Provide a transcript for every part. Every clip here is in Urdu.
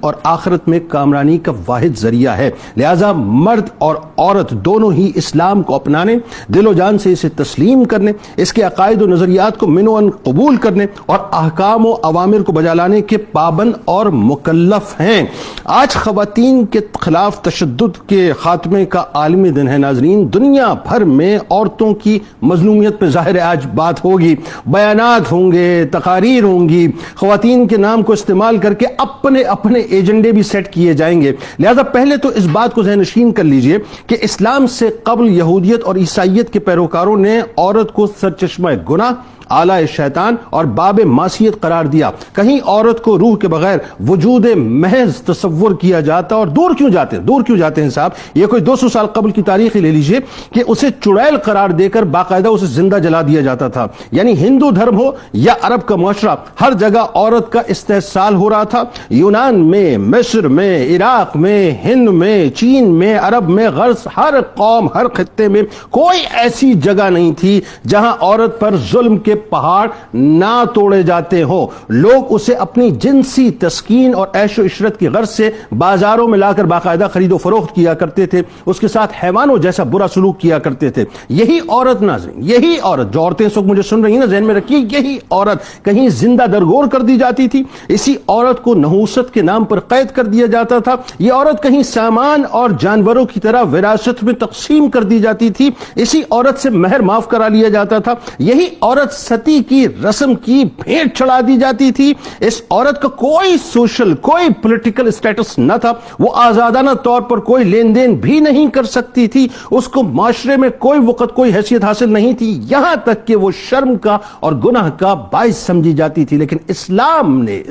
اور آخرت میں کامرانی کا واحد ذریعہ ہے۔ لہذا مرد اور عورت دونوں ہی اسلام کو اپنانے، دل و جان سے اسے تسلیم کرنے، اس کے عقائد و نظریات کو من و عن قبول کرنے اور احکام و اوامر کو بجا لانے کے پابند اور مکلف ہیں۔ آج خواتین کے خلاف تشدد کے خاتمے کا عالمی دن ہے۔ ناظرین، دنیا بھر میں عورتوں کی مظلومیت پہ ظاہر آج بات ہوگی، بیانات ہوں گے، تقاریر ہوں گی، خواتین کے نام کو استعمال کر کے اپنے ایجنڈے بھی سیٹ کیے جائیں گے۔ لہذا پہلے تو اس بات کو ذہن نشین کر لیجئے کہ اسلام سے قبل یہودیت اور عیسائیت کے پیروکاروں نے عورت کو سرچشمہ گناہ، آلہ شیطان اور باب معصیت قرار دیا۔ کہیں عورت کو روح کے بغیر وجود محض تصور کیا جاتا، اور دور کیوں جاتے ہیں صاحب؟ یہ کوئی 200 سال قبل کی تاریخ لے لیجئے کہ اسے چڑیل قرار دے کر باقاعدہ اسے زندہ جلا دیا جاتا تھا۔ یعنی ہندو دھرم ہو یا عرب کا معاشرہ، ہر جگہ عورت کا استحصال ہو رہا تھا۔ یونان میں، مصر میں، عراق میں، ہند میں، چین میں، عرب میں، غرض ہر قوم، ہر خطے میں کوئی ایسی جگہ نہیں تھی جہاں عورت پر ظلم کے پہاڑ نہ توڑے جاتے ہوں۔ لوگ اسے اپنی جنسی تسکین اور عیش و عشرت کی غرض سے بازاروں میں لا کر باقاعدہ خرید و فروخت کیا کرتے تھے، اس کے ساتھ حیوانوں جیسا برا سلوک کیا کرتے تھے۔ یہی عورت، ناظرین، یہی عورت، جو عورتیں اس وقت مجھے سن رہی ہیں نا، ذہن میں رکھیے، یہی عورت کہیں زندہ درگور کر دی جاتی تھی، اسی عورت کو نحوست کے نام پر قید کر دیا جاتا تھا، یہ عورت کہیں سامان اور جانوروں کی طرح وراثت میں تقسیم کر دی جاتی تھی، اسی عورت سے مہر معاف کرا لیا جاتا تھا، یہی عورت ستی کی رسم کی بھیٹ چڑھا دی جاتی تھی۔ اس عورت کا کوئی سوشل، کوئی پولیٹیکل اسٹیٹس نہ تھا، وہ آزادانہ طور پر کوئی لین دین بھی نہیں کر سکتی تھی، اس کو معاشرے میں کوئی وقت، کوئی حیثیت حاصل نہیں تھی، یہاں تک کہ وہ شرم کا اور گناہ کا باعث سمجھی جاتی تھی۔ لیکن اسلام نے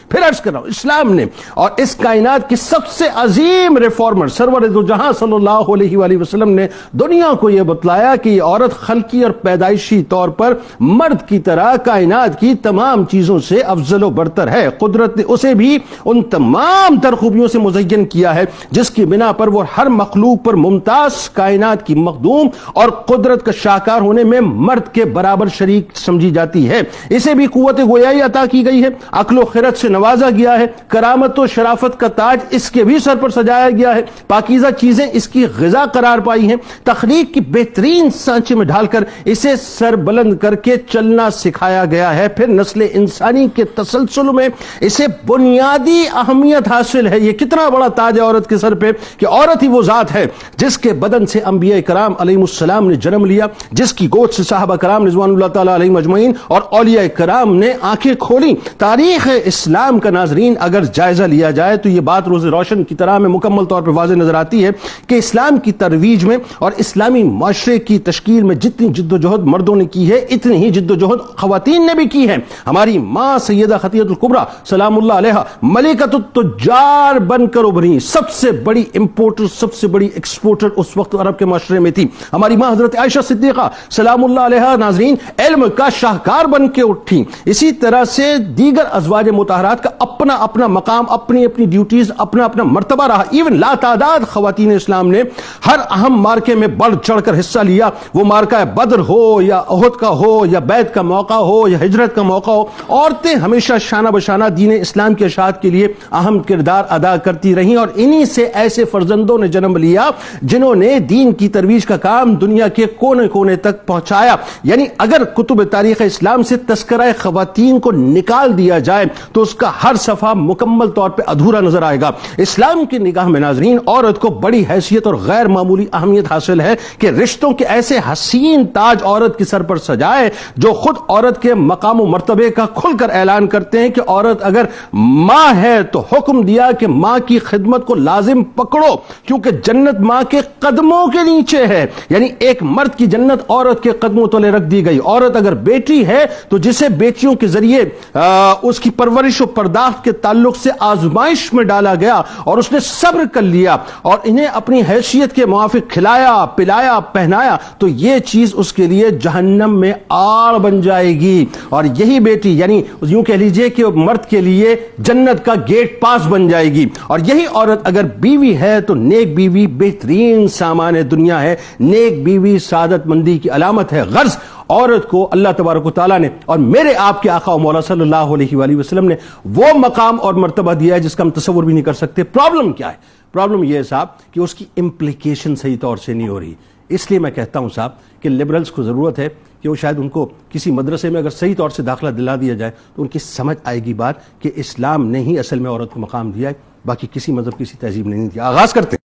پھر عرض کر رہا ہوں، اسلام نے اور اس کائنات کی سب سے عظیم ریفارمر سرور دو جہاں صلی اللہ علیہ وآلہ وسلم نے دنیا کو یہ بتلایا کہ یہ عورت خلقی اور پیدائشی طور پر مرد کی طرح کائنات کی تمام چیزوں سے افضل و برتر ہے۔ قدرت نے اسے بھی ان تمام تر خوبیوں سے مزین کیا ہے جس کی بنا پر وہ ہر مخلوق پر ممتاز، کائنات کی مخدوم اور قدرت کا شاہکار ہونے میں مرد کے برابر شریک سمجھی جاتی ہے۔ اسے بھی قوت گویائی عطا کی گئی ہے، عقل و خرد سے نوازا گیا ہے، کرامت و شرافت کا تاج اس کے بھی سر پر سجایا گیا ہے، پاکیزہ چیزیں اس کی غذا قرار پائی ہیں، تخلیق کی بہترین سانچے میں ڈھال کر اسے سر بلند کر کے چلنا سکھایا گیا ہے۔ پھر نسل انسانی کے تسلسل میں اسے بنیادی اہمیت حاصل ہے۔ یہ کتنا بڑا تاج ہے عورت کے سر پہ کہ عورت ہی وہ ذات ہے جس کے بدن سے انبیاء کرام علیہ السلام نے جنم لیا، جس کی گود سے صحابہ کرام رضوان اللہ تعالی علیہم اجمعین اور اولیاء کرام نے آنکھیں کھولی۔ تاریخ اسلام کا، ناظرین، اگر جائزہ لیا جائے تو یہ بات روز روشن کی طرح میں مکمل طور پر واضح نظر آتی ہے کہ اسلام کی ترویج میں اور اسلامی معاشرے کی تشکیل میں جتنی جد و جہد مردوں نے کی ہے، اتنی ہی جد و جہد خواتین نے بھی کی ہے۔ ہماری ماں سیدہ خدیجہ الکبریٰ سلام اللہ علیہا ملکۃ التجار بن کر ابھری، سب سے بڑی امپورٹر، سب سے بڑی ایکسپورٹر اس وقت عرب کے معاشرے میں تھی۔ ہماری ماں حضرت عائشہ صدیقہ سلام اللہ علیہا، ناظرین، علم کا شاہکار بن کے اٹھی۔ اسی طرح سے دیگر ازواج مطہرات کا اپنا اپنا مقام، اپنی اپنی ڈیوٹیز، اپنا اپنا مرتبہ رہا۔ ایون لا تعداد خواتین اسلام نے ہر اہم مارکے میں بڑھ چڑھ کر حصہ لیا، وہ مارکہ بدر ہو یا احد کا ہو یا بیعت کا موقع ہو یا ہجرت کا موقع ہو، عورتیں ہمیشہ شانہ بشانہ دین اسلام کی اشاعت کے لیے اہم کردار ادا کرتی رہیں، اور انہی سے ایسے فرزندوں نے جنم لیا جنہوں نے دین کی ترویج کا کام دنیا کے کونے کونے تک پہنچایا۔ یعنی اگر کتب تاریخ اسلام سے تذکرہ خواتین کو نکال دیا جائے تو اس کا ہر صفحہ مکمل طور پہ ادھورا نظر آئے گا۔ اسلام کی نگاہ میں، ناظرین، عورت کو بڑی حیثیت اور غیر معمولی اہمیت حاصل ہے کہ رشتوں کے ایسے حسین تاج عورت کے سر پر سجائے جو خود عورت کے مقام و مرتبے کا کھل کر اعلان کرتے ہیں کہ عورت اگر ماں ہے تو حکم دیا کہ ماں کی خدمت کو لازم پکڑو، کیونکہ جنت ماں کے قدموں کے نیچے ہے۔ یعنی ایک مرد کی جنت عورت کے قدموں تلے رکھ دی گئی۔ عورت اگر بیٹی ہے تو جسے بیٹیوں کے ذریعے اس کی پرورش و پرداخت کے تعلق سے آزمائش میں ڈالا گیا اور اس نے صبر کر لیا اور انہیں اپنی حیثیت کے موافق کھلایا، پلایا، پہنایا، تو یہ چیز اس کے لیے جہنم میں پہاڑ بن جائے گی، اور یہی بیٹی یعنی یوں کہہ لیجئے کہ مرد کے لیے جنت کا گیٹ پاس بن جائے گی، اور یہی عورت اگر بیوی ہے تو نیک بیوی بہترین سامان دنیا ہے، نیک بیوی سعادت مندی کی علامت ہے۔ غرض عورت کو اللہ تبارک و تعالیٰ نے اور میرے آپ کے آقا و مولا صلی اللہ علیہ وآلہ وسلم نے وہ مقام اور مرتبہ دیا ہے جس کا ہم تصور بھی نہیں کر سکتے۔ پرابلم کیا ہے؟ پرابلم یہ ہے صاحب کہ اس کی امپلیکیشن صحیح طور سے نہیں ہو رہی۔ اس لیے میں کہتا ہوں صاحب کہ لبرلز کو ضرورت ہے کہ وہ شاید ان کو کسی مدرسے میں اگر صحیح طور سے داخلہ دلا دیا جائے تو ان کی سمجھ آئے گی بات کہ اسلام نے ہی اصل میں عورت کو مقام دیا ہے، باقی کسی مذہب کسی تہذیب نے نہیں دیا۔ آغاز کرتے ہیں۔